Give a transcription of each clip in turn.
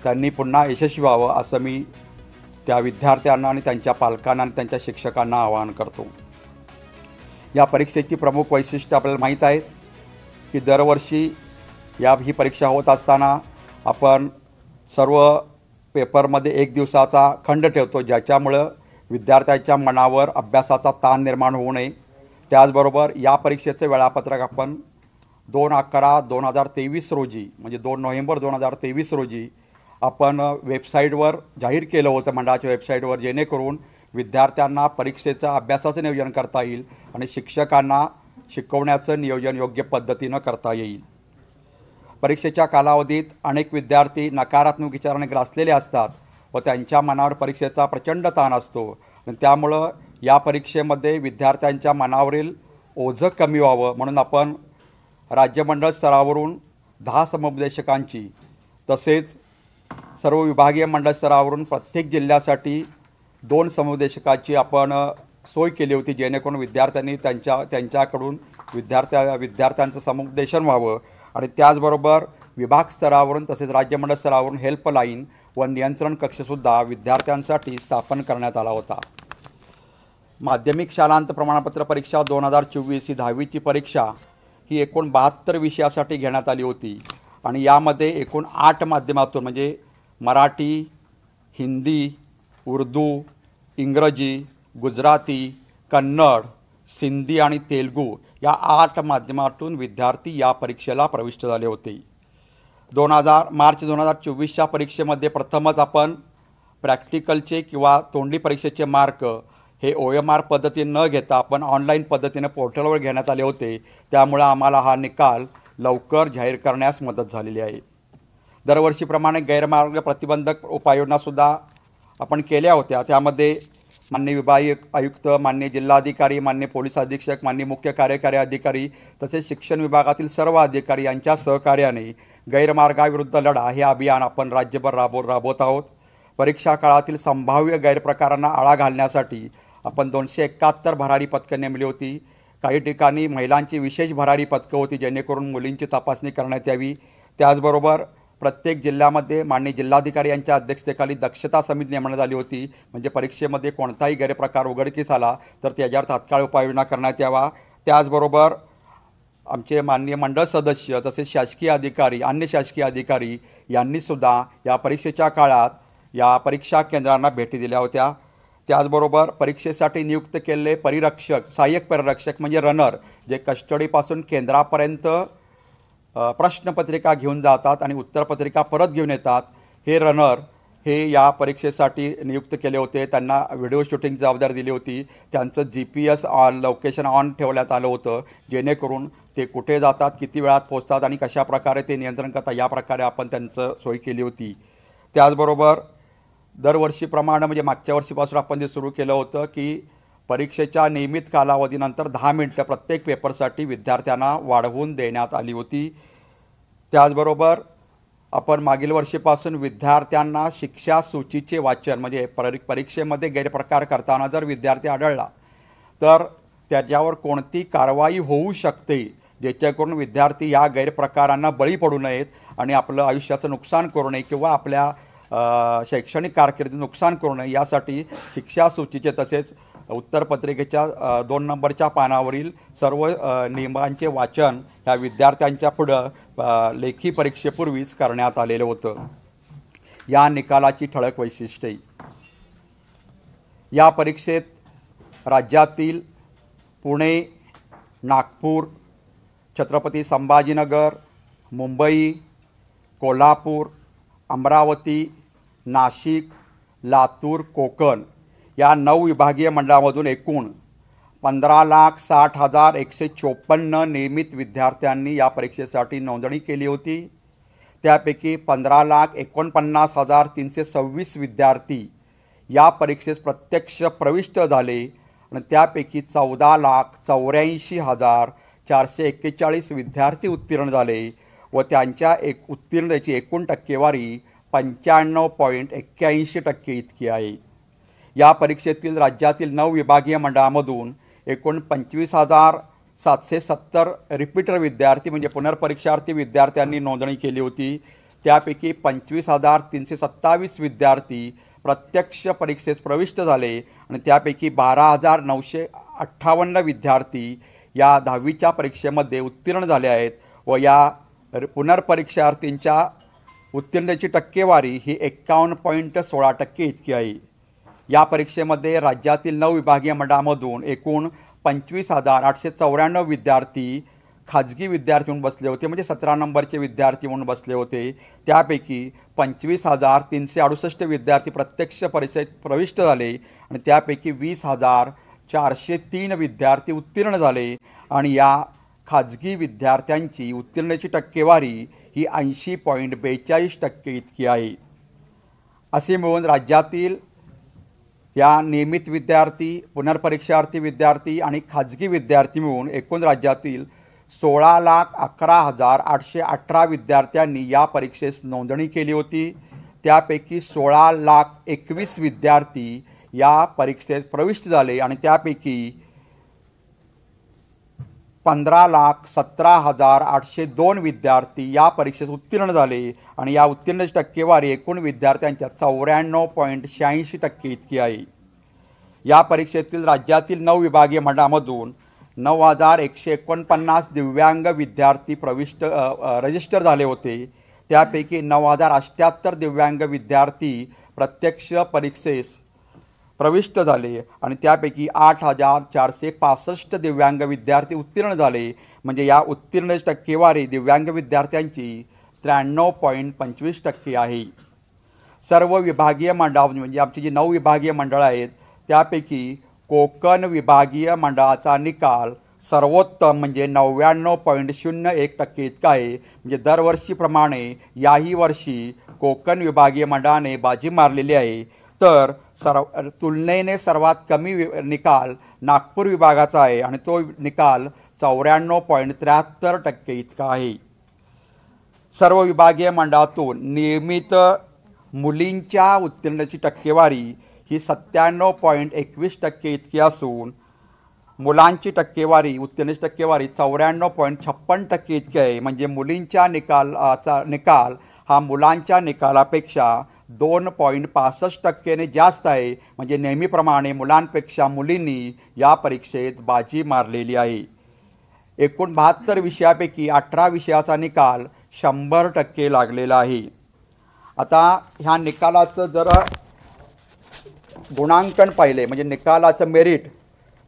त्यांनी पुन्हा यशस्वी व्हावं असं मी त्या विद्यार्थ्यांना आणि त्यांच्या पालकांना आणि त्यांच्या शिक्षकांना आवाहन करतो। या परीक्षेची प्रमुख वैशिष्ट्ये आपल्याला माहीत आहेत की दरवर्षी ही परीक्षा होत असताना आपण सर्व पेपरमध्ये एक दिवसाचा खंड ठेवतो, ज्याच्यामुळं विद्यार्थ्यांच्या मनावर अभ्यासाचा ताण निर्माण होऊ नये। त्याचबरोबर या परीक्षेचे वेळापत्रक आपण 2/11/2023 रोजी म्हणजे 2 नोव्हेंबर 2023 रोजी आपण वेबसाईटवर जाहीर केलं होतं, मंडळाच्या वेबसाईटवर, जेणेकरून विद्यार्थ्यांना परीक्षेचं अभ्यासाचं नियोजन करता येईल आणि शिक्षकांना शिकवण्याचं नियोजन योग्य पद्धतीनं करता येईल। परीक्षेच्या कालावधीत अनेक विद्यार्थी नकारात्मक विचाराने ग्रासलेले असतात व त्यांच्या मनावर परीक्षेचा प्रचंड ताण असतो आणि त्यामुळं या परीक्षेमध्ये विद्यार्थ्यांच्या मनावरील ओझं कमी व्हावं म्हणून आपण राज्यमंडळ स्तरावरून 10 समुपदेशकांची तसेच सर्व विभागीय मंडळ स्तरावरून प्रत्येक जिल्ह्यासाठी 2 समुपदेशकाची आपण सोय केली होती, जेणेकरून विद्यार्थ्यांनी त्यांच्याकडून विद्यार्थ्यांचं समुपदेशन व्हावं आणि त्याचबरोबर विभाग स्तरावरून तसेच राज्यमंडळ स्तरावरून हेल्पलाईन व नियंत्रण कक्षसुद्धा विद्यार्थ्यांसाठी स्थापन करण्यात आला होता। माध्यमिक शालांत प्रमाणपत्र परीक्षा 2024 ही 10वीची परीक्षा ही एकूण 72 विषयासाठी घेण्यात आली होती आणि यामध्ये एकूण 8 माध्यमातून म्हणजे मराठी, हिंदी, उर्दू, इंग्रजी, गुजराती, कन्नड, सिंधी आणि तेलुगू या 8 माध्यमातून विद्यार्थी या परीक्षेला प्रविष्ट झाले होते। मार्च 2024च्या परीक्षेमध्ये प्रथमच आपण प्रॅक्टिकलचे किंवा तोंडी परीक्षेचे मार्क हे OMR पद्धतीने न घेता आपण ऑनलाईन पद्धतीने पोर्टलवर घेण्यात आले होते, त्यामुळे आम्हाला हा निकाल लवकर जाहीर करण्यास मदत झालेली आहे। दरवर्षीप्रमाणे गैरमार्ग प्रतिबंधक उपाययोजनासुद्धा आपण केल्या होत्या, त्यामध्ये माननीय विभागीय आयुक्त, माननीय जिल्हाधिकारी, माननीय पोलीस अधीक्षक, माननीय मुख्य कार्यकारी अधिकारी तसेच शिक्षण विभागातील सर्व अधिकारी यांच्या सहकार्याने गैरमार्गाविरुद्ध लढा हे अभियान आपण राज्यभर राबवत आहोत। परीक्षा काळातील संभाव्य गैरप्रकारांना आळा घालण्यासाठी आपण 271 भरारी पथकं नेमली होती। काही ठिकाणी महिलांची विशेष भरारी पथकं होती, जेणेकरून मुलींची तपासणी करण्यात यावी। त्याचबरोबर प्रत्येक जिल्ह्यामध्ये माननीय जिल्हाधिकारी यांच्या अध्यक्षतेखाली दक्षता समिती नेमण्यात आली होती, म्हणजे परीक्षेमध्ये कोणताही गैरप्रकार उघडकीस आला तर त्याच्यावर तात्काळ उपाययोजना करण्यात यावा। त्याचबरोबर आमचे माननीय मंडळ सदस्य तसेच शासकीय अधिकारी, अन्य शासकीय अधिकारी यांनीसुद्धा या परीक्षेच्या काळात या परीक्षा केंद्रांना भेटी दिल्या होत्या। त्याचबरोबर परीक्षेसाठी नियुक्त केलेले परिरक्षक, सहाय्यक परिरक्षक म्हणजे रनर, जे कस्टडीपासून केंद्रापर्यंत प्रश्नपत्रिका घेऊन जातात आणि उत्तरपत्रिका परत घेऊन येतात, हे रनर हे या परीक्षेसाठी नियुक्त केले होते। त्यांना व्हिडिओ शूटिंग जबाबदारी दिली होती। त्यांचं GPS लोकेशन ऑन ठेवण्यात आलं होतं, जेणेकरून ते कुठे जातात, किती वेळात पोहोचतात आणि कशा प्रकारे ते नियंत्रण करतात या प्रकारे आपण त्यांचं सोय केली होती। त्याचबरोबर दरवर्षीप्रमाणे म्हणजे मागच्या वर्षीपासून आपण जे सुरू केलं होतं की परीक्षेच्या नियमित कालावधीनंतर 10 मिनिटं प्रत्येक पेपरसाठी विद्यार्थ्यांना वाढवून देण्यात आली होती। त्याचबरोबर आपण मागील वर्षीपासून विद्यार्थ्यांना शिक्षा सूचीचे वाचन म्हणजे परीक्षेमध्ये गैरप्रकार करताना जर विद्यार्थी आढळला तर त्याच्यावर कोणती कारवाई होऊ शकते, ज्याच्याकरून विद्यार्थी या गैरप्रकारांना बळी पडू नयेत आणि आपलं आयुष्याचं नुकसान करू नये किंवा आपल्या शैक्षणिक कारकिर्दीत नुकसान करू नये यासाठी शिक्षा सूचीचे तसेच उत्तरपत्रिकेच्या 2 नंबरच्या पानावरील सर्व नियमांचे वाचन ह्या विद्यार्थ्यांच्या पुढं लेखी परीक्षेपूर्वीच करण्यात आलेलं होतं। या निकालाची ठळक वैशिष्ट्ये, या परीक्षेत राज्यातील पुणे, नागपूर, छत्रपती संभाजीनगर, मुंबई, कोल्हापूर, अमरावती, नाशिक, लातूर, कोकण या 9 विभागीय मंडळामधून एकूण 15,60,154 नियमित विद्यार्थ्यांनी या परीक्षेसाठी नोंदणी केली होती। त्यापैकी 15,49,326 विद्यार्थी या परीक्षेस प्रत्यक्ष प्रविष्ट झाले आणि त्यापैकी 14,84,441 विद्यार्थी उत्तीर्ण झाले व त्यांच्या उत्तीर्णतेची एकूण टक्केवारी 95.81% इतकी आहे। या परीक्षेतील राज्यातील 9 विभागीय मंडळामधून एकूण 25,770 रिपीटर विद्यार्थी म्हणजे पुनर्परीक्षार्थी विद्यार्थ्यांनी नोंदणी केली होती। त्यापैकी 25,327 विद्यार्थी प्रत्यक्ष परीक्षेस प्रविष्ट झाले आणि त्यापैकी 12,958 विद्यार्थी या 10वीच्या परीक्षेमध्ये उत्तीर्ण झाले आहेत व या पुनर्परीक्षार्थींच्या उत्तीर्णतेची टक्केवारी ही 51.16% इतकी आहे। या परीक्षेमध्ये राज्यातील 9 विभागीय मंडळामधून एकूण 25,894 विद्यार्थी खाजगी विद्यार्थी म्हणून बसले होते, म्हणजे 17 नंबरचे विद्यार्थी म्हणून बसले होते। त्यापैकी 25,368 विद्यार्थी प्रत्यक्ष परीक्षेत प्रविष्ट झाले आणि त्यापैकी 20,403 विद्यार्थी उत्तीर्ण झाले आणि या खाजगी विद्यार्थ्यांची उत्तीर्णतेची टक्केवारी ही 80.42% इतकी आहे। असे मिळून राज्यातील या नियमित विद्यार्थी, पुनर्परीक्षार्थी विद्यार्थी आणि खाजगी विद्यार्थी मिळून एकूण राज्यातील 16,11,818 विद्यार्थ्यांनी या परीक्षेस नोंदणी केली होती। त्यापैकी 16,21,000 विद्यार्थी या परीक्षेत प्रविष्ट झाले आणि त्यापैकी 15,17,802 विद्यार्थी या परीक्षेत उत्तीर्ण झाले आणि या उत्तीर्णतेची टक्केवारी एकूण विद्यार्थ्यांच्या 94.86% इतकी आहे। या परीक्षेतील राज्यातील 9 विभागीय मंडळामधून 9,149 दिव्यांग विद्यार्थी रजिस्टर झाले होते। त्यापैकी 9,078 दिव्यांग विद्यार्थी प्रत्यक्ष परीक्षेस प्रविष्ट झाले आणि त्यापैकी 8,465 दिव्यांग विद्यार्थी उत्तीर्ण झाले, म्हणजे या उत्तीर्णतेची टक्केवारी दिव्यांग विद्यार्थ्यांची 93.25% आहे। सर्व विभागीय मंडळ म्हणजे आमची जी 9 विभागीय मंडळं आहेत त्यापैकी कोकण विभागीय मंडळाचा निकाल सर्वोत्तम म्हणजे 99.01% इतका आहे। म्हणजे दरवर्षीप्रमाणे याही वर्षी कोकण विभागीय मंडळाने बाजी मारलेली आहे। तर तुलनेने सर्वात कमी निकाल नागपूर विभागाचा आहे आणि तो निकाल 94.73% इतका आहे। सर्व विभागीय मंडळातून नियमित मुलींच्या उत्तीर्णतेची टक्केवारी ही 97.21% इतकी असून मुलांची टक्केवारी उत्तीर्णतेची टक्केवारी 94.56% इतकी आहे। म्हणजे मुलींच्या निकाल हा मुलांच्या निकालापेक्षा 2.65% जास्त आहे। म्हणजे नेहमीप्रमाणे मुलांपेक्षा मुलींनी या परीक्षेत बाजी मारलेली आहे। एकूण 72 विषयापैकी 18 विषयाचा निकाल 100% लागलेला आहे। आता ह्या निकालाचं जरा गुणांकन पाहिले म्हणजे निकालाचं मेरिट,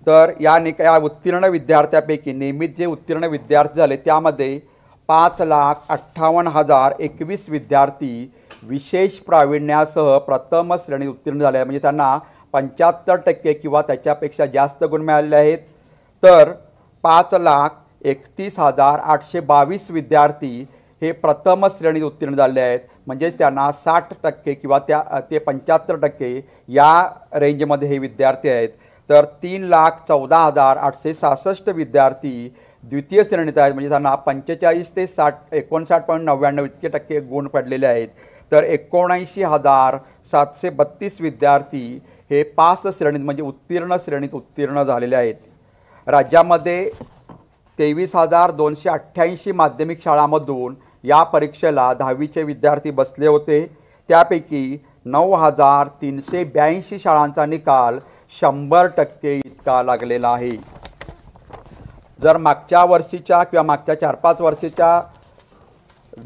तर या उत्तीर्ण विद्यार्थ्यापैकी नियमित जे उत्तीर्ण विद्यार्थी झाले त्यामध्ये 5,58,021 विद्यार्थी विशेष प्रावीण्यासह प्रथम श्रेणीत उत्तीर्ण झाले, म्हणजे त्यांना 75% किंवा त्याच्यापेक्षा जास्त गुण मिळालेले आहेत। तर 5,31,822 विद्यार्थी हे प्रथम श्रेणीत उत्तीर्ण झाले आहेत, म्हणजेच त्यांना 60% किंवा ते 75% या रेंजमध्ये हे विद्यार्थी आहेत। तर 3,14,866 विद्यार्थी द्वितीय श्रेणीत आहेत, म्हणजे त्यांना 45 ते 59.99 इतके टक्के गुण पडलेले आहेत। तर 79,732 विद्यार्थी हे पास श्रेणीत म्हणजे उत्तीर्ण श्रेणीत उत्तीर्ण झालेले आहेत। राज्यामध्ये 23,288 माध्यमिक शाळांमधून या परीक्षेला 10वीचे विद्यार्थी बसले होते। त्यापैकी 9,382 शाळांचा निकाल 100% इतका लागलेला आहे। जर मागच्या वर्षीच्या किंवा मागच्या 4-5 वर्षीच्या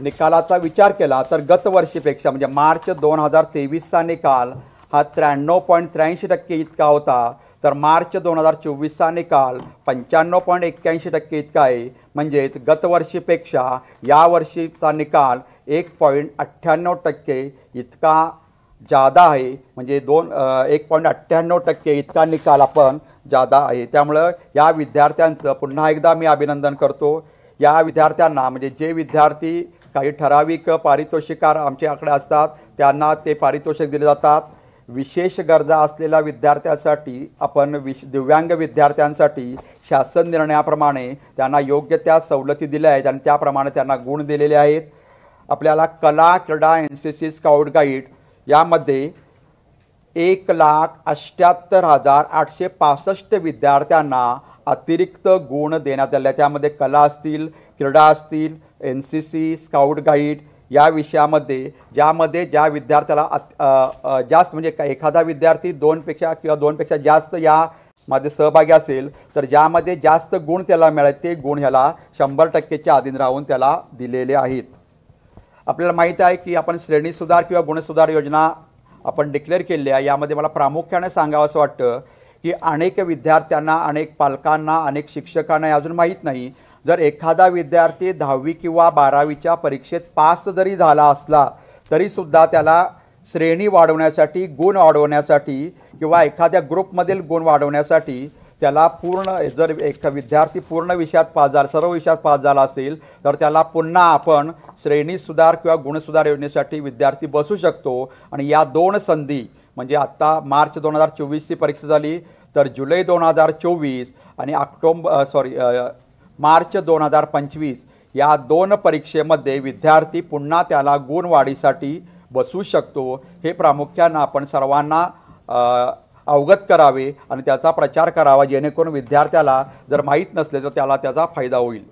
निकालाचा विचार केला तर गत वर्षीपेक्षा म्हणजे मार्च 2023चा निकाल हा 93.83% इतका होता, तर मार्च 2024चा निकाल 95.81% इतका आहे। म्हणजेच गत वर्षीपेक्षा या वर्षीचा निकाल 1.98% इतका जादा आहे, म्हणजे 1.98% इतका निकाल आपण जादा आहे। त्यामुळे या विद्यार्थ्यांचं पुन्हा एकदा मी अभिनंदन करतो। या विद्यार्थ्यांना म्हणजे जे विद्यार्थी काही ठराविक पारितोषिकार आमच्याकडे असतात त्यांना ते पारितोषिक दिले जातात। विशेष गरजा असलेल्या विद्यार्थ्यांसाठी आपण दिव्यांग विद्यार्थ्यांसाठी शासन निर्णयाप्रमाणे त्यांना योग्य त्या सवलती दिल्या आहेत आणि त्याप्रमाणे त्यांना गुण दिलेले आहेत। आपल्याला कला, क्रीडा, NCC, स्काउट गाईड यामध्ये 1,78,865 विद्यार्थ्यांना अतिरिक्त गुण देण्यात आले। त्यामध्ये कला असतील, क्रीडा असतील, NCC, स्काउट गाईड या विषयामध्ये ज्यामध्ये ज्या विद्यार्थ्याला जास्त म्हणजे एखादा विद्यार्थी दोनपेक्षा किंवा दोनपेक्षा जास्त यामध्ये सहभागी असेल तर ज्यामध्ये जास्त गुण त्याला मिळाले ते गुण ह्याला 100%च्या अधीन राहून त्याला दिलेले आहेत. आपल्याला माहीत आहे की आपण श्रेणी सुधार किंवा गुणसुधार योजना आपण डिक्लेअर केली आहे. यामध्ये मला प्रामुख्याने सांगावं असं वाटतं की अनेक विद्यार्थ्यांना, अनेक पालकांना, अनेक शिक्षकांना अजून माहीत नाही, जर एखादा विद्यार्थी 10वी किंवा 12वीच्या परीक्षेत पास जरी झाला असला तरीसुद्धा त्याला श्रेणी वाढवण्यासाठी, गुण वाढवण्यासाठी किंवा एखाद्या ग्रुपमधील गुण वाढवण्यासाठी त्याला जर एक विद्यार्थी पूर्ण विषयात पास झाला, सर्व विषयात पास झाला असेल तर त्याला पुन्हा आपण श्रेणी सुधार किंवा गुणसुधार योजनेसाठी विद्यार्थी बसू शकतो. आणि या 2 संधी म्हणजे आत्ता मार्च 2024ची परीक्षा झाली तर जुलै 2024 आणि मार्च 2025 या 2 परीक्षेमध्ये विद्यार्थी पुन्हा त्याला गुण वाढीसाठी बसू शकतो. हे प्रामुख्यानं आपण सर्वांना अवगत करावे आणि त्याचा प्रचार करावा, जेणेकरून विद्यार्थ्याला जर माहीत नसले तर त्याला त्याचा फायदा होईल.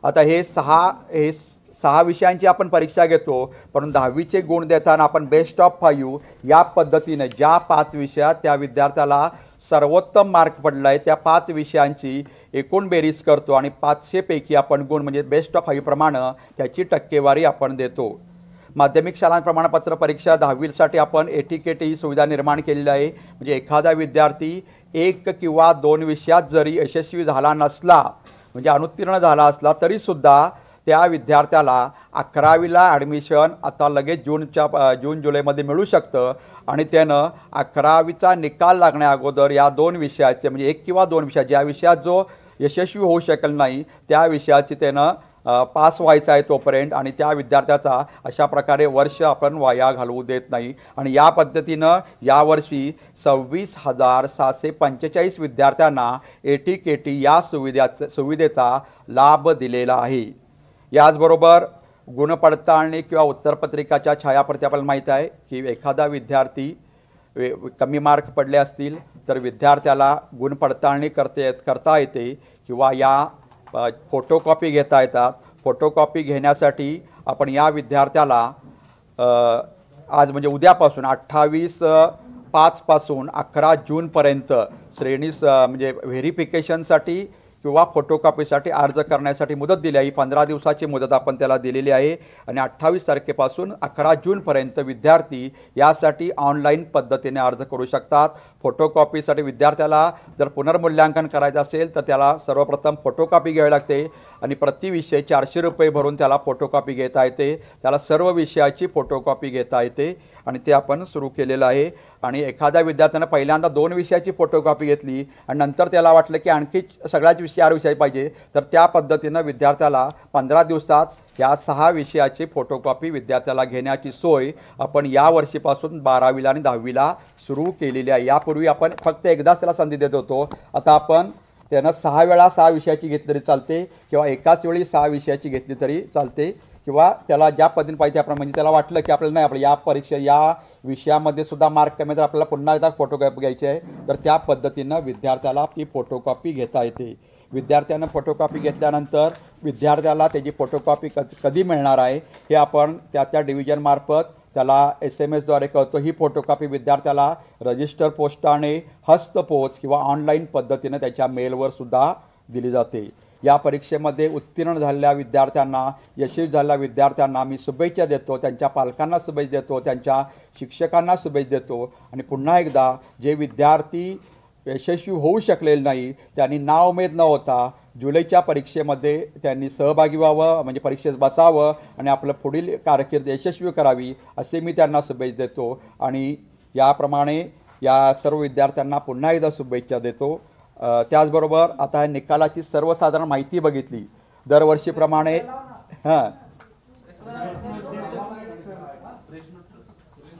आता हे सहा विषयांची आपण परीक्षा घेतो, परंतु 10वीचे गुण देताना आपण बेस्ट ऑफ 5 या पद्धतीने ज्या 5 विषयात त्या विद्यार्थ्याला सर्वोत्तम मार्क पडला आहे त्या 5 विषयांची एकूण बेरीज करतो आणि 500 पैकी आपण गुण म्हणजे बेस्ट ऑफ 5 प्रमाणे त्याची टक्केवारी आपण देतो. माध्यमिक शाळा प्रमाणपत्र परीक्षा 10वीसाठी आपण ATKT ही सुविधा निर्माण केलेली आहे. म्हणजे एखादा विद्यार्थी 1 किंवा 2 विषयात जरी यशस्वी झाला नसला, म्हणजे अनुत्तीर्ण झाला असला तरीसुद्धा त्या विद्यार्थ्याला 11वीला ॲडमिशन आता लगेच जून जुलैमध्ये मिळू शकतं आणि त्यानं 11वीचा निकाल लागण्या अगोदर या 2 विषयाचे म्हणजे 1 किंवा 2 विषय ज्या विषयात जो यशस्वी होऊ शकेल नाही त्या विषयाची त्यानं पास व्हायचा आहे तोपर्यंत, आणि त्या विद्यार्थ्याचा अशा प्रकारे वर्ष आपण वाया घालवू देत नाही. आणि या पद्धतीनं यावर्षी 26,745 विद्यार्थ्यांना ATKT या सुविधेचा लाभ दिलेला आहे. याचबरोबर गुणपडताळणी किंवा उत्तरपत्रिकाच्या छायाप्रती आपल्याला माहीत आहे की एखादा विद्यार्थी कमी मार्क पडले असतील तर विद्यार्थ्याला गुणपडताळणी करता येते किंवा या फोटोकॉपी घेता येतात. फोटोकॉपी घेण्यासाठी आपण या विद्यार्थ्याला आज म्हणजे उद्यापासून 28/5 पासून 11 जूनपर्यंत श्रेणी म्हणजे व्हेरिफिकेशनसाठी किंवा फोटोकॉपीसाठी अर्ज करण्यासाठी मुदत दिली आहे. 15 दिवसाची मुदत आपण त्याला दिलेली आहे आणि 28 तारखेपासून 11 जूनपर्यंत विद्यार्थी यासाठी ऑनलाईन पद्धतीने अर्ज करू शकतात. फोटोकॉपीसाठी विद्यार्थ्याला जर पुनर्मूल्यांकन करायचं असेल तर त्याला सर्वप्रथम फोटोकॉपी घ्यावी लागते आणि प्रति विषय 400 रुपये भरून त्याला फोटोकॉपी घेता येते. त्याला सर्व विषयाची फोटोकॉपी घेता येते आणि ते आपण सुरू केलेलं आहे. आणि एखाद्या विद्यार्थ्यानं पहिल्यांदा 2 विषयाची फोटोकॉपी घेतली आणि नंतर त्याला वाटलं की आणखी सगळ्याच 4 विषय पाहिजे तर त्या पद्धतीनं विद्यार्थ्याला 15 दिवसात या 6 विषयाची फोटोकॉपी विद्यार्थ्याला घेण्याची सोय आपण या वर्षीपासून 12वीला आणि 10वीला सुरू केलेली आहे. यापूर्वी आपण फक्त एकदाच त्याला संधी देत होतो, आता आपण त्यानं 6 वेळा 6 विषयाची घेतली तरी चालते किंवा एकाच वेळी 6 विषयाची घेतली तरी चालते किंवा त्याला ज्या पद्धतीने पाहिजे त्याप्रमाणे म्हणजे त्याला वाटलं की आपल्याला नाही, आपलं या परीक्षा या विषयामध्ये सुद्धा मार्क कमी तर आपल्याला पुन्हा एकदा फोटोकॉपी घ्यायची आहे तर त्या पद्धतीनं विद्यार्थ्याला ती फोटोकॉपी घेता येते. विद्यार्थ्यानं फोटोकॉपी घेतल्यानंतर विद्यार्थ्याला त्याची फोटोकॉपी कधी मिळणार आहे हे आपण त्या डिव्हिजनमार्फत त्याला SMS द्वारे कळतो. ही फोटोकॉपी विद्यार्थ्याला रजिस्टर पोस्टाने, हस्तपोच किंवा ऑनलाईन पद्धतीने त्याच्या मेलवर सुद्धा दिली जाते. या परीक्षेमध्ये उत्तीर्ण झालेल्या विद्यार्थ्यांना, यशस्वी झालेल्या विद्यार्थ्यांना मी शुभेच्छा देतो, त्यांच्या पालकांना शुभेच्छा देतो, त्यांच्या शिक्षकांना शुभेच्छा देतो. आणि पुन्हा एकदा जे विद्यार्थी यशस्वी होऊ शकलेले नाही त्यांनी नाउमेद न होता जुलैच्या परीक्षेमध्ये त्यांनी सहभागी व्हावं, म्हणजे परीक्षेत बसावं आणि आपलं पुढील कारकीर्द यशस्वी करावी असे मी त्यांना शुभेच्छा देतो. आणि याप्रमाणे या सर्व विद्यार्थ्यांना पुन्हा एकदा शुभेच्छा देतो. त्याचबरोबर आता निकालाची सर्वसाधारण माहिती बघितली दरवर्षीप्रमाणे. हां,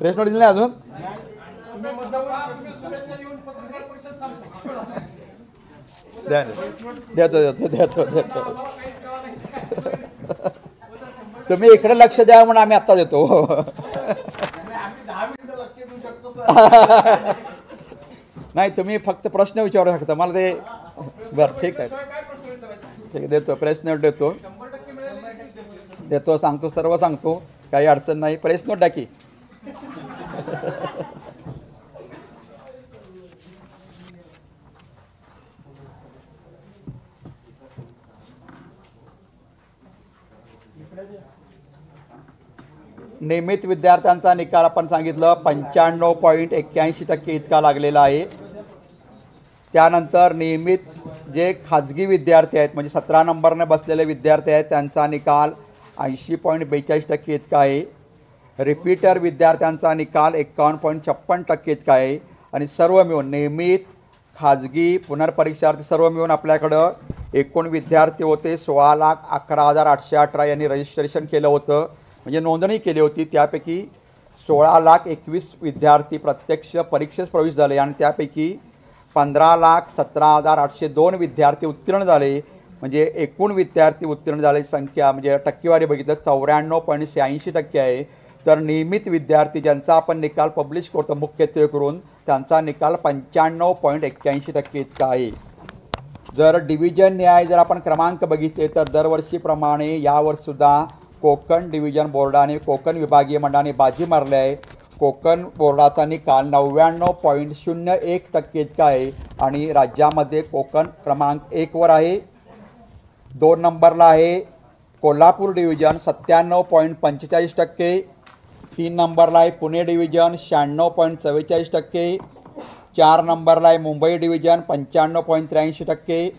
प्रेस नोट दिली नाही अजून. देतो तुम्ही इकडे लक्ष द्या म्हणून आम्ही आत्ता देतो. नाही, तुम्ही फक्त प्रश्न विचारू शकता मला ते. बरं, ठीक आहे, ठीक आहे, देतो. प्रेस नोट देतो, सांगतो, सर्व सांगतो. काही अडचण नाही, प्रेस नोट टाकी. नियमित विद्यार्थ्यांचा निकाल आपण सांगितलं 95.81% इतका लागलेला आहे. त्यानंतर नियमित जे खाजगी विद्यार्थी आहेत म्हणजे 17 नंबरने बसलेले विद्यार्थी आहेत त्यांचा निकाल 80.42% इतका आहे. रिपीटर विद्यार्थ्यांचा निकाल 51.56% इतका आहे. आणि सर्व मिळून नियमित खाजगी पुनर्परीक्षार्थी सर्व मिळून आपल्याकडं एकूण विद्यार्थी होते 16,11,818 यांनी रजिस्ट्रेशन केलं होतं, म्हणजे नोंदणी केली होती. त्यापैकी 16,21,000 विद्यार्थी प्रत्यक्ष परीक्षेस प्रवेश झाले आणि त्यापैकी 15,17,802 विद्यार्थी उत्तीर्ण झाले. म्हणजे एकूण विद्यार्थी उत्तीर्ण झालेली संख्या म्हणजे टक्केवारी बघितलं 94.86% आहे. तर नियमित विद्यार्थी ज्यांचा आपण निकाल पब्लिश करतो मुख्यत्वे करून त्यांचा निकाल 95.81% इतका आहे. जर डिव्हिजन न्याय जर आपण क्रमांक बघितले तर दरवर्षीप्रमाणे यावर्षीसुद्धा कोकण डिव्हिजन बोर्डाने कोकण विभागीय मंडळाने बाजी मारली आहे. कोकण बोर्डाचा निकाल 99.01% इतका आहे आणि राज्यामध्ये कोकण क्रमांक 1 वर आहे. 2 नंबरला आहे कोल्हापूर डिव्हिजन 97.45%. 3 नंबरला आहे पुणे डिव्हिजन 96.44%. 4 नंबरला आहे मुंबई डिव्हिजन 95.83%.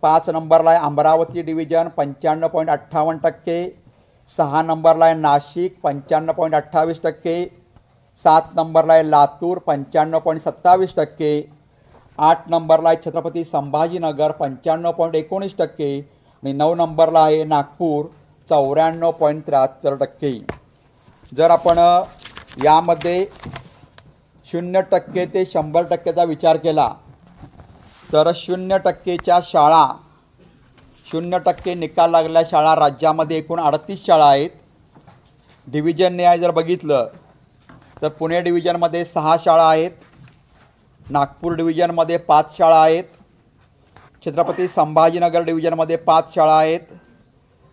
5 नंबरला आहे अमरावती डिव्हिजन 95.58%. 6 नंबरला आहे नाशिक 95.28%. 7 नंबरला आहे लातूर 95.27%. 8 नंबरला आहे छत्रपती संभाजीनगर 95.19% आणि 9 नंबरला आहे नागपूर 94.73%. जर आपण यामध्ये 0% ते 100%चा विचार केला तर 0%च्या शाळा 0% निकाल लागलेल्या शाळा राज्यामध्ये एकूण 38 शाळा आहेत. डिव्हिजन न्याय जर बघितलं तर पुणे डिव्हिजनमध्ये 6 शाळा आहेत. नागपूर डिव्हिजनमध्ये 5 शाळा आहेत. छत्रपती संभाजीनगर डिव्हिजनमध्ये 5 शाळा आहेत.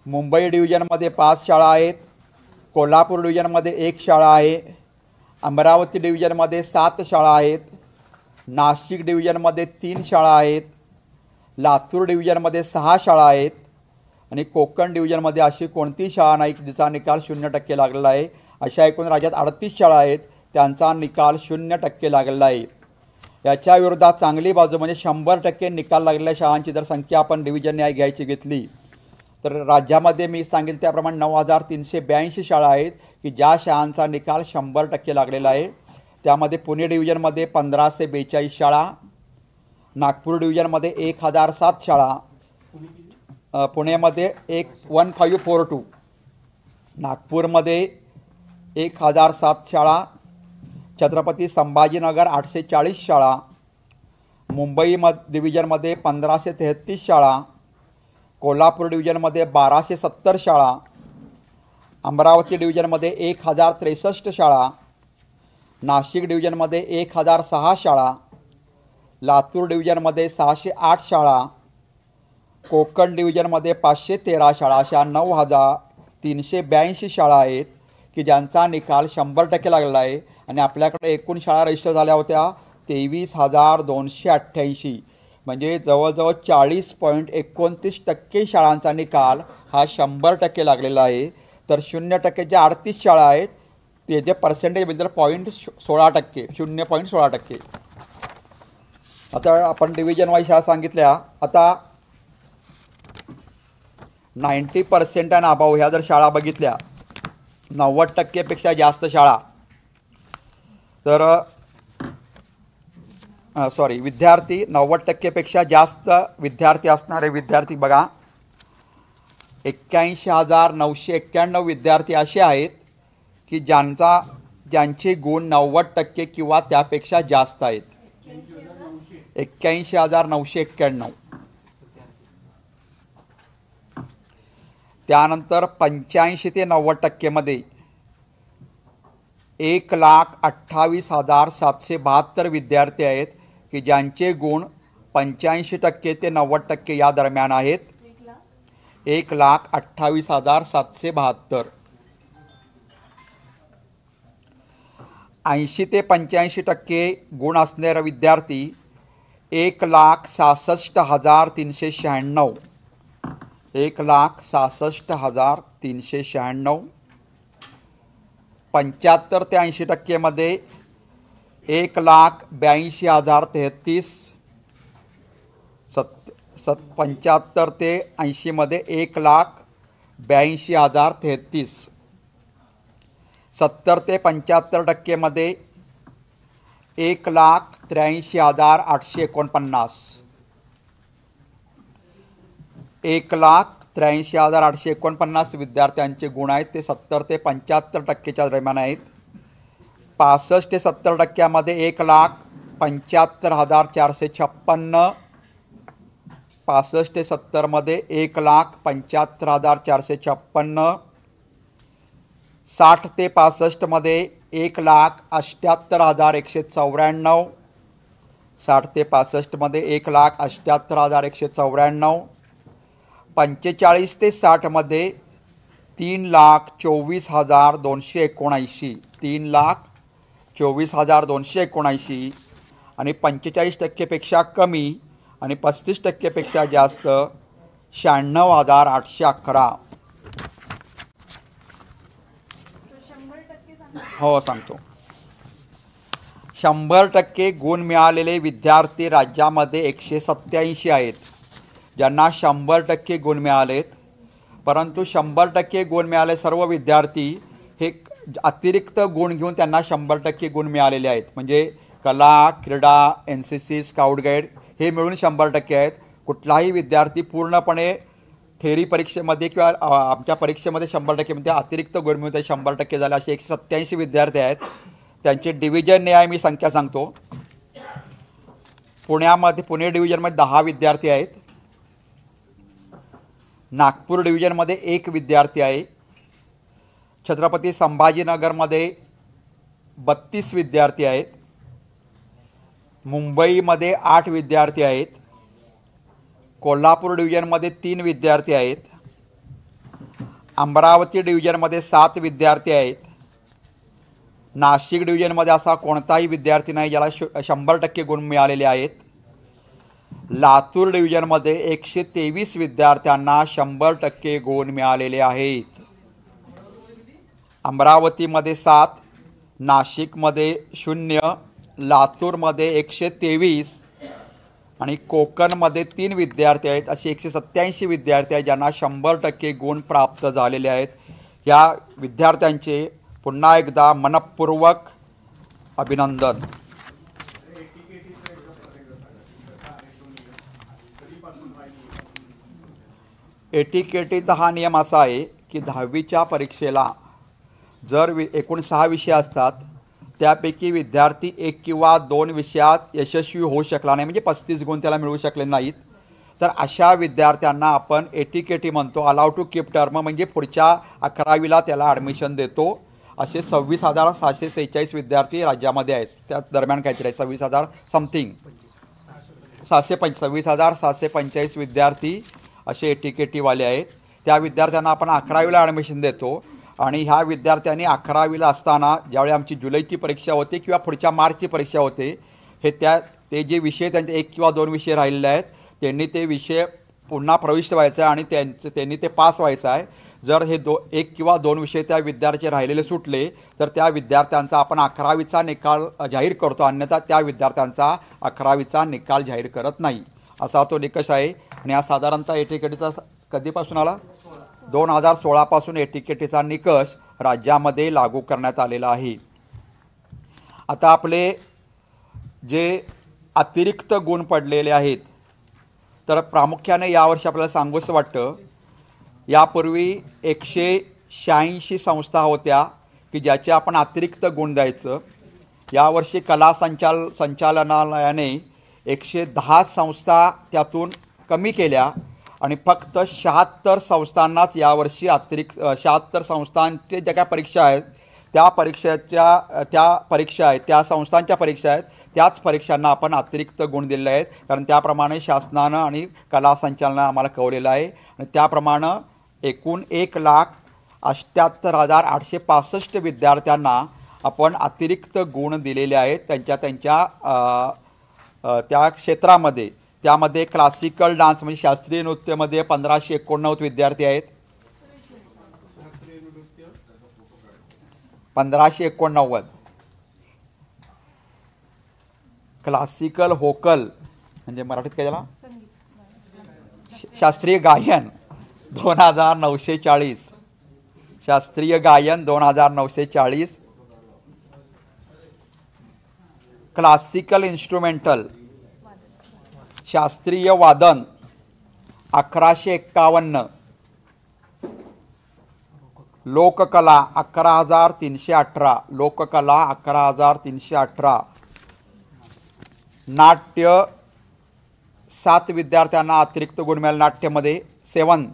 मुंबई डिव्हिजनमध्ये 5 शाळा आहेत. कोल्हापूर डिव्हिजनमध्ये 1 शाळा आहे. अमरावती डिव्हिजनमध्ये 7 शाळा आहेत. नाशिक डिव्हिजनमध्ये 3 शाळा आहेत. लातूर डिव्हिजनमध्ये 6 शाळा आहेत आणि कोकण डिव्हिजनमध्ये अशी कोणतीही शाळा नाही की जिचा निकाल 0% लागलेला आहे. अशा एकूण राज्यात 38 शाळा आहेत त्यांचा निकाल 0% लागलेला आहे. याच्या विरोधात चांगली बाजू म्हणजे 100% निकाल लागलेल्या शाळांची जर संख्या आपण डिव्हिजन न्याय घ्यायची घेतली तर राज्यामध्ये मी सांगितलं त्याप्रमाणे 9,382 शाळा आहेत की ज्या शाळांचा निकाल 100% लागलेला आहे. त्यामध्ये पुणे डिव्हिजनमध्ये 1,542 शाळा, नागपूर डिव्हिजनमध्ये 1,007 शाळा, पुण्यामध्ये 1542, नागपूरमध्ये 1,007 शाळा, छत्रपती संभाजीनगर 840 शाळा, मुंबई डिव्हिजनमध्ये 1,533 शाळा, कोल्हापूर डिव्हिजनमध्ये 1,270 शाळा, अमरावती डिव्हिजनमध्ये 1,063 शाळा, नाशिक डिव्हिजनमध्ये 1,006 शाळा, लातूर डिव्हिजनमध्ये 608 शाळा, कोकण डिव्हिजनमध्ये 513 शाळा, अशा 9,382 शाळा आहेत की ज्यांचा निकाल 100% लागलेला आहे. आणि आपल्याकडे एकूण शाळा रजिस्टर झाल्या होत्या 23,288, म्हणजे जवळजवळ 40.29% शाळांचा निकाल हा 100% लागलेला आहे. तर 0% ज्या 38 शाळा आहेत त्याचे पर्सेंटेज म्हणजे 0.16%, 0.16%. आता आपण डिव्हिजन वाईज शाळा सांगितल्या. आता 90% आणि अबाव ह्या जर शाळा बघितल्या 90%पेक्षा जास्त शाळा तर विद्यार्थी 90%पेक्षा जास्त विद्यार्थी असणारे विद्यार्थी बघा 81,991 विद्यार्थी असे आहेत की ज्यांचे गुण 90% किंवा त्यापेक्षा जास्त आहेत. 81,991. त्यानंतर 85 ते 90% मध्ये 1,28,772 विद्यार्थी आहेत की ज्यांचे गुण 85% ते 90% या दरम्यान आहेत. 1,28,772. 80 ते 85% गुण असणारा विद्यार्थी 1,66,396. 1,66,396. 75 ते 80% मध्ये 1,82,033. 75 ते 80 मध्ये 1,82,033. 70 ते 75% मध्ये 1,83,849. 1,83,849 विद्यार्थ्यांचे गुण आहेत. ते 70 ते 75%च्या दरम्यान आहेत. 65 ते 70% मध्ये 1,75,456. 65 ते 70 मध्ये 1,75,456. 60 ते 65 मध्ये 1,78,194. 60 ते 65 मध्ये 1,78,194. 45 ते 60 मध्ये 3,24,279. 3,24,279. आणि 45% कमी आणि 35% जास्त 96,811. हो सांगतो. 100% गुण मिळालेले विद्यार्थी राज्यामध्ये 187 आहेत, ज्यांना 100% गुण मिळालेत. परंतु 100% गुण मिळाले सर्व विद्यार्थी हे अतिरिक्त गुण घेऊन त्यांना 100% गुण मिळालेले आहेत. म्हणजे कला, क्रीडा, NCC, स्काउट गाईड हे मिळून 100% आहेत. कुठलाही विद्यार्थी पूर्णपणे थेरी परीक्षेमध्ये किंवा आमच्या परीक्षेमध्ये 100% म्हणजे अतिरिक्त गुण मिळून 100% झाले असे 187 विद्यार्थी आहेत. त्यांचे डिव्हिजन न्याय मी संख्या सांगतो. पुणे डिव्हिजनमध्ये 10 विद्यार्थी आहेत. नागपूर डिव्हिजनमध्ये 1 विद्यार्थी आहे. छत्रपती संभाजीनगरमध्ये 32 विद्यार्थी आहेत. मुंबईमध्ये 8 विद्यार्थी आहेत. कोल्हापूर डिव्हिजनमध्ये 3 विद्यार्थी आहेत. अमरावती डिव्हिजनमध्ये 7 विद्यार्थी आहेत. नाशिक डिव्हिजनमध्ये असा कोणताही विद्यार्थी नाही ज्याला 100% गुण मिळालेले आहेत. लातूर डिव्हिजनमध्ये 123 विद्यार्थ्यांना 100% गुण मिळालेले आहेत. अमरावतीमध्ये 7, नाशिकमध्ये 0, लातूरमध्ये 123 आणि कोकणमध्ये 3 विद्यार्थी आहेत. असे 187 विद्यार्थी आहेत ज्यांना 100% गुण प्राप्त झालेले आहेत. या विद्यार्थ्यांचे पुन्हा एकदा मनपूर्वक अभिनंदन. एटीकेटीचा हा नियम असा आहे की 10वीच्या परीक्षेला जर एकूण 6 विषय असतात, त्यापैकी विद्यार्थी 1 किंवा 2 विषयात यशस्वी होऊ शकला नाही, म्हणजे 35 गुण त्याला मिळू शकले नाहीत, तर अशा विद्यार्थ्यांना आपण एटीकेटी म्हणतो, अलाउ टू कीप टर्म, म्हणजे पुढच्या 11वीला त्याला ॲडमिशन देतो. असे 26,646 विद्यार्थी राज्यामध्ये आहेत. त्या दरम्यान काहीतरी 26,000 समथिंग 26,645 विद्यार्थी असे एटीकेटीवाले आहेत. त्या विद्यार्थ्यांना आपण 11वीला ॲडमिशन देतो. आणि ह्या विद्यार्थ्यांनी 11वीला असताना ज्यावेळी आमची जुलैची परीक्षा होते किंवा पुढच्या मार्चची परीक्षा होते, ते जे विषय त्यांचे 1 किंवा 2 विषय राहिलेले आहेत त्यांनी ते विषय पुन्हा प्रविष्ट व्हायचं आहे आणि त्यांनी ते पास व्हायचं आहे. जर हे 1 किंवा 2 विषय त्या विद्यार्थी राहिलेले सुटले तर त्या विद्यार्थ्यांचा आपण 11वीचा निकाल जाहीर करतो, अन्यथा त्या विद्यार्थ्यांचा 11वीचा निकाल जाहीर करत नाही. असा तो निकष आहे. आणि हा साधारणतः एटीकेटीचा कधीपासून आला? 2016 पासून एटीकेटीचा निकष राज्यामध्ये लागू करण्यात आलेला आहे. आता आपले जे अतिरिक्त गुण पडलेले आहेत, तर प्रामुख्याने यावर्षी आपल्याला सांगूसं वाटतं, यापूर्वी 186 संस्था होत्या की ज्याचे आपण अतिरिक्त गुण द्यायचं. यावर्षी कला संचालनालयाने 110 संस्था त्यातून कमी केल्या आणि फक्त 76 संस्थांनाच यावर्षी अतिरिक्त 76 संस्थांचे ज्या काय परीक्षा आहेत त्या संस्थांच्या परीक्षा आहेत त्याच परीक्षांना आपण अतिरिक्त गुण दिले आहेत. कारण त्याप्रमाणे शासनानं आणि कला संचालनानं आम्हाला कळवलेलं आहे. आणि त्याप्रमाणे एकूण 1,78,865 विद्यार्थ्यांना आपण अतिरिक्त गुण दिलेले आहेत त्यांच्या त्या क्षेत्रामध्ये. त्यामध्ये क्लासिकल डान्स म्हणजे शास्त्रीय नृत्यामध्ये 1589 विद्यार्थी आहेत. 1589. क्लासिकल व्होकल म्हणजे मराठीत काय झाला, शास्त्रीय गायन 2940. शास्त्रीय गायन 2940. क्लासिकल इन्स्ट्रुमेंटल शास्त्रीय वादन 1151. लोककला 11318. लोककला 11318. नाट्य 7 विद्यार्थ्यांना अतिरिक्त गुण मिळाले नाट्यमध्ये 7.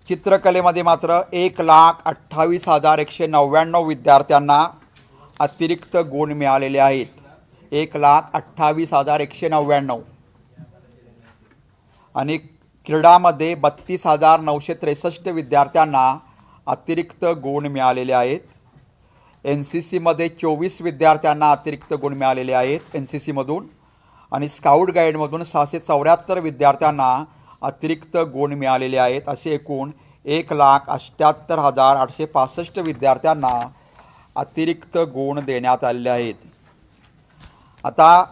चित्रकलेमध्ये मात्र 1,28,199 विद्यार्थ्यांना अतिरिक्त गुण मिळालेले आहेत. 1,28,199. आणि क्रीडामध्ये 32,963 विद्यार्थ्यांना अतिरिक्त गुण मिळालेले आहेत. NCCमध्ये 24 विद्यार्थ्यांना अतिरिक्त गुण मिळालेले आहेत NCCमधून. आणि स्काउट गाईडमधून 674 विद्यार्थ्यांना अतिरिक्त गुण मिळालेले आहेत. असे एकूण 1,78,865 विद्यार्थ्यांना अतिरिक्त गुण देण्यात आलेले आहेत. आता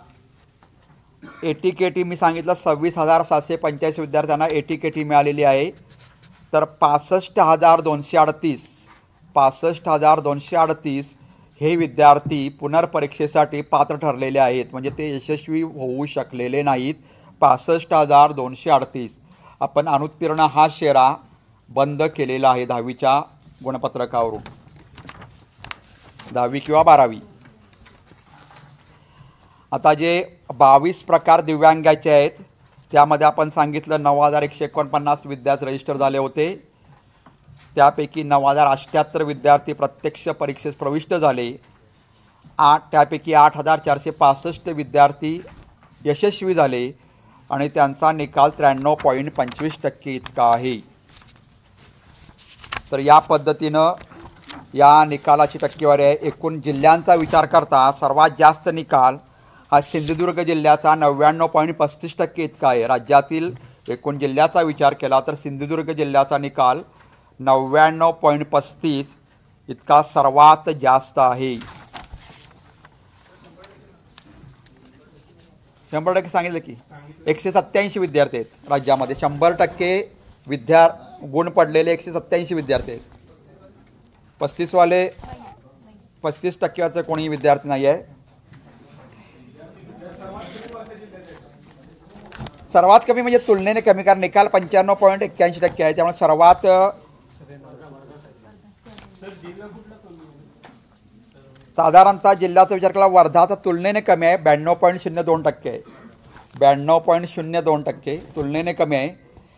ATKT मी सांगितलं 26,785 विद्यार्थ्यांना ATKT मिळालेली आहे. तर 65,238 हे विद्यार्थी पुनर्परीक्षेसाठी पात्र ठरलेले आहेत, म्हणजे ते यशस्वी होऊ शकलेले नाहीत. 65,238. आपण अनुत्तीर्ण हा शेरा बंद केलेला आहे 10वीच्या गुणपत्रकावरून, 10वी किंवा 12वी. आता जे 22 प्रकार दिव्यांगाचे आहेत त्यामध्ये आपण सांगितलं 9,149 विद्यार्थी रजिस्टर झाले होते. त्यापैकी 9,078 विद्यार्थी प्रत्यक्ष परीक्षेस प्रविष्ट झाले. त्यापैकी 8,465 विद्यार्थी यशस्वी झाले आणि त्यांचा निकाल 93.25% इतका आहे. तर या पद्धतीनं या निकालाची टक्केवारी आहे. एकूण जिल्ह्यांचा विचार करता सर्वात जास्त निकाल हा सिंधुदुर्ग जिल्ह्याचा 99.35% इतका आहे. राज्यातील एकूण जिल्ह्याचा विचार केला तर सिंधुदुर्ग जिल्ह्याचा निकाल 99.35 इतका सर्वात जास्त आहे. 100% सांगितलं की 187 विद्यार्थी आहेत राज्यामध्ये. 100% गुण पडलेले 187 विद्यार्थी आहेत. 35वाले 35%चं कोणी विद्यार्थी नाही आहे. सर्वात कमी म्हणजे तुलनेने कमी, कारण निकाल 95.81% आहे. त्यामुळे सर्वात साधारणतः जिल्ह्याचा विचार केला वर्धाचा तुलनेने कमी आहे, 92.02% आहे. 92.02% तुलनेने कमी आहे.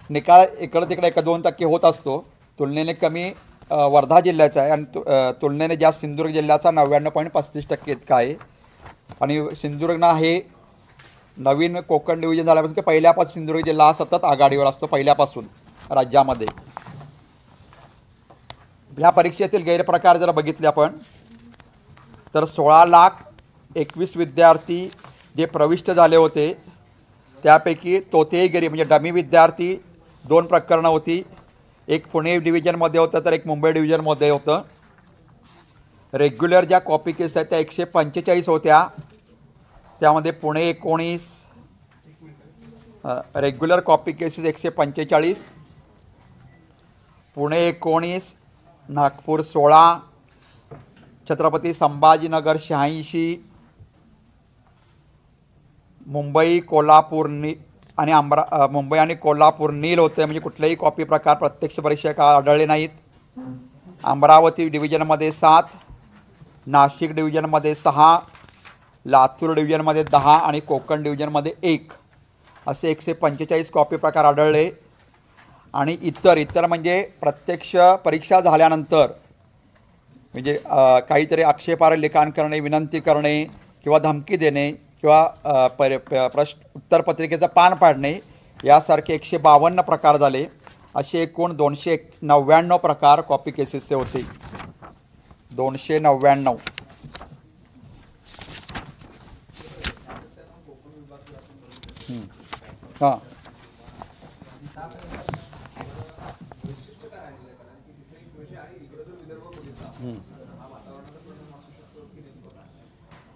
निकाल इकडं तिकडे 1-2% होत असतो. तुलनेने कमी वर्धा जिल्ह्याचा आहे आणि तुलनेने जास्त सिंधुदुर्ग जिल्ह्याचा 99.35% इतका आहे. आणि सिंधुदुर्ग हे नवीन कोकण डिव्हिजन झाल्यापासून की पहिल्यापासून सिंधुदुर्ग जिल्हा हा सतत आघाडीवर असतो पहिल्यापासून राज्यामध्ये. या परीक्षेतील गैरप्रकार जर बघितले आपण तर 16,21,000 विद्यार्थी जे प्रविष्ट झाले होते त्यापैकी तोतेगिरी म्हणजे डमी विद्यार्थी 2 प्रकरणं होती. एक पुणे डिव्हिजनमध्ये होतं तर एक मुंबई डिव्हिजनमध्ये होतं. रेग्युलर ज्या कॉपी केस आहेत त्या 145 होत्या. त्यामध्ये Pune 19, regular copy cases 145, Pune 19, Nagpur 16, Chhatrapati Sambhajinagar 86, Mumbai Kolhapur आणि मुंबई आणि कोल्हापूर नील होते, म्हणजे कुठलेही कॉपी प्रकार प्रत्यक्ष परीक्षेत आढळले नाहीत. अमरावती डिव्हिजनमध्ये 7, नाशिक डिव्हिजनमध्ये 6, लातूर डिव्हिजनमध्ये 10 आणि कोकण डिव्हिजनमध्ये 1 असे 145 कॉपी प्रकार आढळले. आणि इतर म्हणजे प्रत्यक्ष परीक्षा झाल्यानंतर म्हणजे काहीतरी आक्षेपार्ह लिखाण करणे, विनंती करणे किंवा धमकी देणे किंवा उत्तरपत्रिकेचं पान पाडणे यासारखे 152 प्रकार झाले. असे एकूण 299 प्रकार कॉपी केसेसचे होते. 299. हां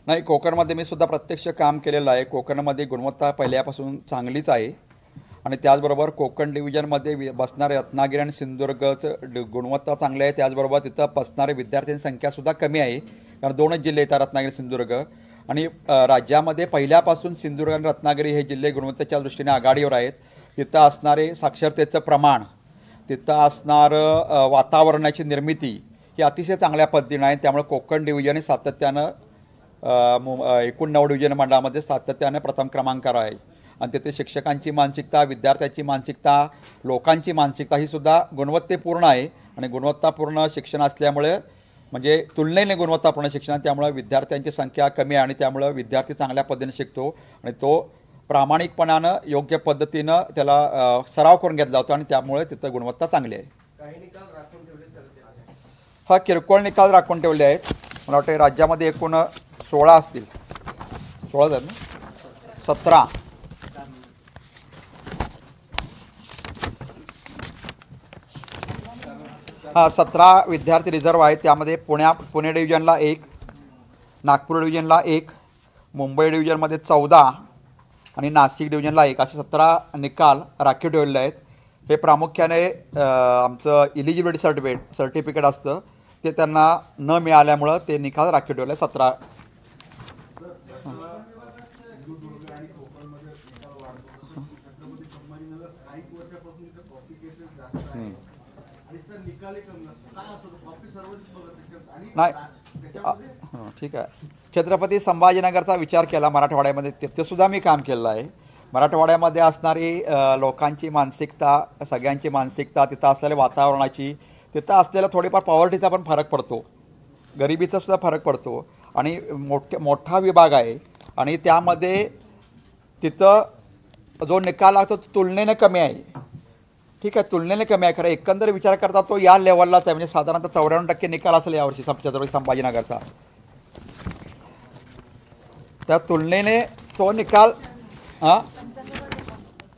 नाही, कोकणमध्ये मी सुद्धा प्रत्यक्ष काम केलेलं आहे. कोकणमध्ये गुणवत्ता पहिल्यापासून चांगलीच आहे आणि त्याचबरोबर कोकण डिव्हिजनमध्ये बसणारे रत्नागिरी आणि सिंधुदुर्गचं गुणवत्ता चांगली आहे. त्याचबरोबर तिथं बसणारे विद्यार्थ्यांची संख्यासुद्धा कमी आहे, कारण 2च जिल्हे येतात, रत्नागिरी सिंधुदुर्ग. आणि राज्यामध्ये पहिल्यापासून सिंधुदुर्ग आणि रत्नागिरी हे जिल्हे गुणवत्तेच्या दृष्टीने आघाडीवर आहेत. तिथं असणारे साक्षरतेचं प्रमाण, तिथं असणारं वातावरणाची निर्मिती ही अतिशय चांगल्या पद्धतीनं आहे. त्यामुळे कोकण डिव्हिजन हे सातत्यानं 9 डिव्हिजन मंडळामध्ये सातत्याने प्रथम क्रमांकावर आहे. आणि तिथे शिक्षकांची मानसिकता, विद्यार्थ्यांची मानसिकता, लोकांची मानसिकता ही सुद्धा गुणवत्तेपूर्ण आहे. आणि गुणवत्तापूर्ण शिक्षण असल्यामुळे, म्हणजे तुलनेने गुणवत्तापूर्ण शिक्षण, त्यामुळे विद्यार्थ्यांची संख्या कमी आहे आणि त्यामुळे विद्यार्थी चांगल्या पद्धतीने शिकतो आणि तो प्रामाणिकपणानं योग्य पद्धतीनं त्याला सराव करून घेतला जातो आणि त्यामुळे तिथं गुणवत्ता चांगली आहे. हा किरकोळ निकाल राखून ठेवले आहेत. मला वाटतं राज्यामध्ये एकूण 16 असतील. 16 आहेत ना? 17. हां, 17 विद्यार्थी रिझर्व आहेत. त्यामध्ये पुणे डिव्हिजनला 1, नागपूर डिव्हिजनला 1, मुंबई डिव्हिजनमध्ये 14 आणि नाशिक डिव्हिजनला 1 असे 17 निकाल राखीव ठेवलेले आहेत. हे प्रामुख्याने आमचं इलिजिबिलिटी सर्टिफिकेट असतं, ते त्यांना न मिळाल्यामुळं ते निकाल राखीव ठेवले 17. नाही, ठीक आहे. छत्रपती संभाजीनगरचा विचार केला मराठवाड्यामध्ये, तिथे सुद्धा मी काम केलेलं आहे. मराठवाड्यामध्ये असणारी लोकांची मानसिकता, सगळ्यांची मानसिकता, तिथं असलेल्या वातावरणाची, तिथं असलेला थोडीफार पॉवर्टीचा पण फरक पडतो, गरिबीचा सुद्धा फरक पडतो आणि मोठा विभाग आहे आणि त्यामध्ये तिथं जो निकाल लागतो तो तुलनेने कमी आहे. ठीक आहे, तुलनेने कमी आहे. खरं एकंदर विचार करता तो या लेवललाच आहे, म्हणजे साधारणतः 94% निकाल असेल यावर्षी छत्रपती संभाजीनगरचा. त्या तुलनेने तो निकाल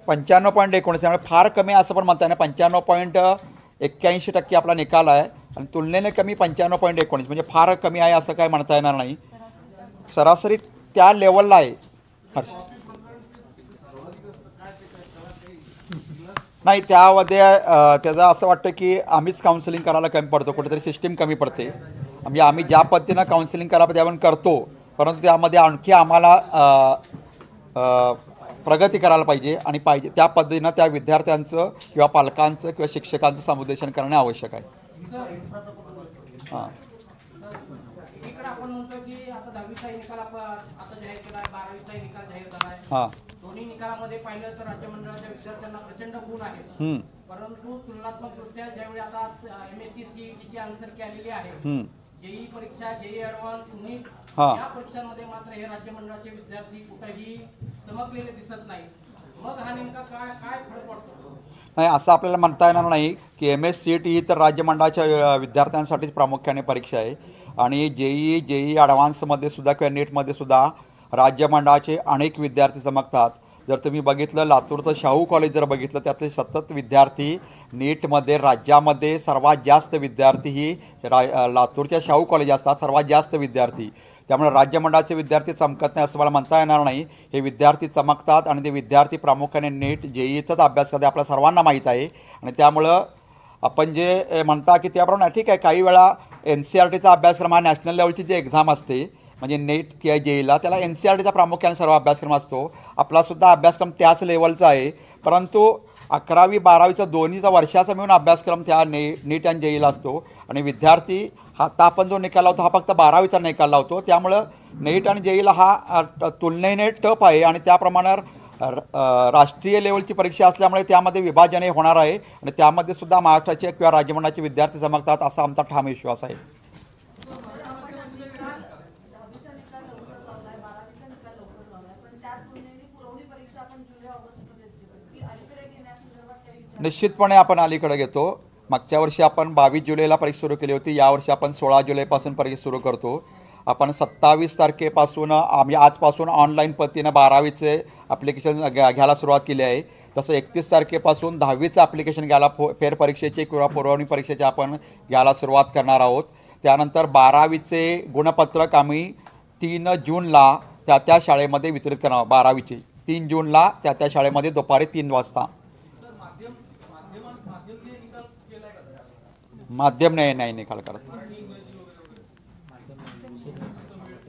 95.19 त्यामुळे फार कमी असं पण म्हणता येणार. 95.81% आपला निकाल आहे आणि तुलनेने कमी 95.19, म्हणजे फार कमी आहे असं काय म्हणता येणार नाही. सरासरी त्या लेवलला आहे. नाही, त्यामध्ये त्याचं असं वाटतं की आम्हीच काउन्सिलिंग करायला कमी पडतो, कुठेतरी सिस्टीम कमी पडते. म्हणजे आम्ही ज्या पद्धतीनं काउन्सिलिंग करायला त्यावर करतो, परंतु त्यामध्ये आणखी आम्हाला प्रगती करायला पाहिजे आणि त्या पद्धतीनं त्या विद्यार्थ्यांचं किंवा पालकांचं किंवा शिक्षकांचं समुपदेशन करणे आवश्यक आहे. हां, हां, दोन्ही निकालामध्ये पाहिलं तर राज्य मंडळाच्या विद्यार्थ्यांना प्रचंड गुण आहेत, परंतु तुलनात्मक दृष्ट्या ज्यावेळी आता MSc CET ची आन्सर की आलेली आहे, जेई परीक्षा, जेई ॲडव्हान्स, नीट या परीक्षांमध्ये मात्र हे राज्य मंडळाचे विद्यार्थी कुठेही चमकलेले दिसत नाही. मग हा नेमका काय फरक पडतो? नाही, असं आपल्याला म्हणता येणार नाही की MSc CET ही तर राज्य मंडळाच्या विद्यार्थ्यांसाठीच प्रामुख्याने परीक्षा आहे आणि जेई ॲडव्हान्समध्ये सुद्धा किंवा नीटमध्ये सुद्धा राज्य मंडळाचे अनेक विद्यार्थी चमकतात. जर तुम्ही बघितलं लातूरचं शाहू कॉलेज जर बघितलं, त्यातले 70 विद्यार्थी नीटमध्ये राज्यामध्ये सर्वात जास्त विद्यार्थी ही लातूरच्या शाहू कॉलेज असतात, सर्वात जास्त विद्यार्थी. त्यामुळे राज्य मंडळाचे विद्यार्थी चमकत नाही असं मला म्हणता येणार नाही. हे विद्यार्थी चमकतात आणि ते विद्यार्थी प्रामुख्याने नीट जेईचाच अभ्यास करतात, आपल्या सर्वांना माहीत आहे. आणि त्यामुळं आपण जे म्हणता की त्याप्रमाणे ठीक आहे, काही वेळा NCERTचा अभ्यासक्रम हा नॅशनल लेवलची जी एक्झाम असते, म्हणजे नेट किंवा जेईला, त्याला NCERTचा प्रामुख्याने सर्व अभ्यासक्रम असतो. आपलासुद्धा अभ्यासक्रम त्याच लेवलचा आहे, परंतु 11वी 12वीचा दोन्हीचा वर्षाचा मिळून अभ्यासक्रम त्या नीट आणि जेईला असतो. आणि विद्यार्थी आता आपण जो निकाल लावतो हा फक्त 12वीचा निकाल लावतो. त्यामुळं नीट आणि जेईला हा तुलनेने टफ आहे आणि त्याप्रमाणे राष्ट्रीय लेवलची परीक्षा असल्यामुळे त्यामध्ये विभाजन हे होणार आहे आणि त्यामध्ये सुद्धा महाराष्ट्राचे किंवा राज्यमंडळाचे विद्यार्थी चमकतात असा आमचा ठाम विश्वास आहे. निश्चितपणे आपण अलीकडे घेतो. मागच्या वर्षी आपण 22 जुलैला परीक्षा सुरू केली होती. यावर्षी आपण 16 जुलैपासून परीक्षा सुरू करतो. आपण 27 तारखेपासून आम्ही आजपासून ऑनलाईन पद्धतीनं 12वीचे ॲप्लिकेशन घ्यायला सुरुवात केली आहे. तसं 31 तारखेपासून 10वीचं ॲप्लिकेशन घ्यायला फेरपरीक्षेचे किंवा पुरवणी परीक्षेचे आपण घ्यायला सुरुवात करणार आहोत. त्यानंतर 12वीचे गुणपत्रक आम्ही 3 जूनला त्या शाळेमध्ये वितरित करणार. 12वीचे 3 जूनला त्या शाळेमध्ये दुपारी 3 वाजता. माध्यम नाही निकाल करत.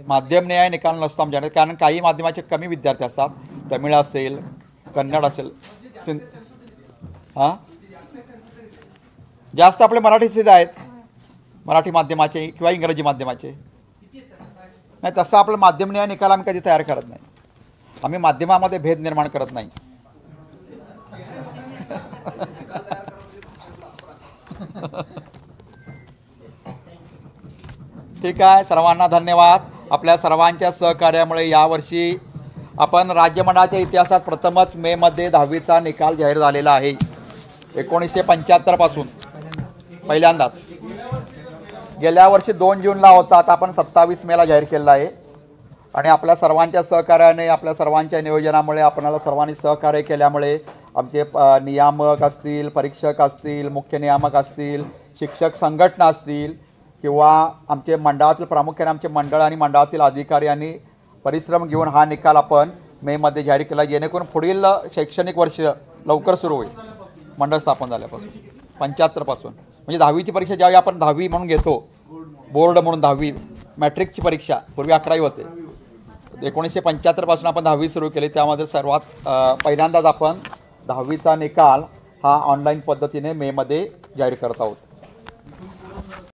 माध्यम न्याय निकाल नसतो आमच्याकडे, कारण काही माध्यमाचे कमी विद्यार्थी असतात. तमिळ असेल, कन्नड असेल, जास्त आपले मराठीचेच आहेत, मराठी माध्यमाचे किंवा इंग्रजी माध्यमाचे. नाही, तसं आपलं माध्यम न्याय निकाल आम्ही कधी तयार करत नाही. आम्ही माध्यमामध्ये भेद निर्माण करत नाही. ठीक आहे, सर्वांना धन्यवाद. आपल्या सर्वांच्या सहकार्यामुळे यावर्षी आपण राज्यमंडळाच्या इतिहासात प्रथमच मेमध्ये 10वीचा निकाल जाहीर झालेला आहे. 1975 पासून पहिल्यांदाच. गेल्या वर्षी 2 जूनला होता, आता आपण 27 मेला जाहीर केलेला आहे. आणि आपल्या सर्वांच्या सहकार्याने, आपल्या सर्वांच्या नियोजनामुळे, आपणाला सर्वांनी सहकार्य केल्यामुळे आमचे नियामक असतील, परीक्षक असतील, मुख्य नियामक असतील, शिक्षक संघटना असतील किंवा आमचे मंडळातील, प्रामुख्याने आमचे मंडळ आणि मंडळातील अधिकारी यांनी परिश्रम घेऊन हा निकाल आपण मेमध्ये जाहीर केला, जेणेकरून पुढील शैक्षणिक वर्ष लवकर सुरू होईल. मंडळ स्थापन झाल्यापासून 75 पासून, म्हणजे 10वीची परीक्षा ज्यावेळी आपण 10वी म्हणून घेतो, बोर्ड म्हणून 10वी मॅट्रिकची परीक्षा पूर्वी 11वी होते, 1975 पासून आपण 10वी सुरू केली. त्यामध्ये सर्वात पहिल्यांदाच आपण 10वीचा निकाल हा ऑनलाईन पद्धतीने मेमध्ये जाहीर करत आहोत.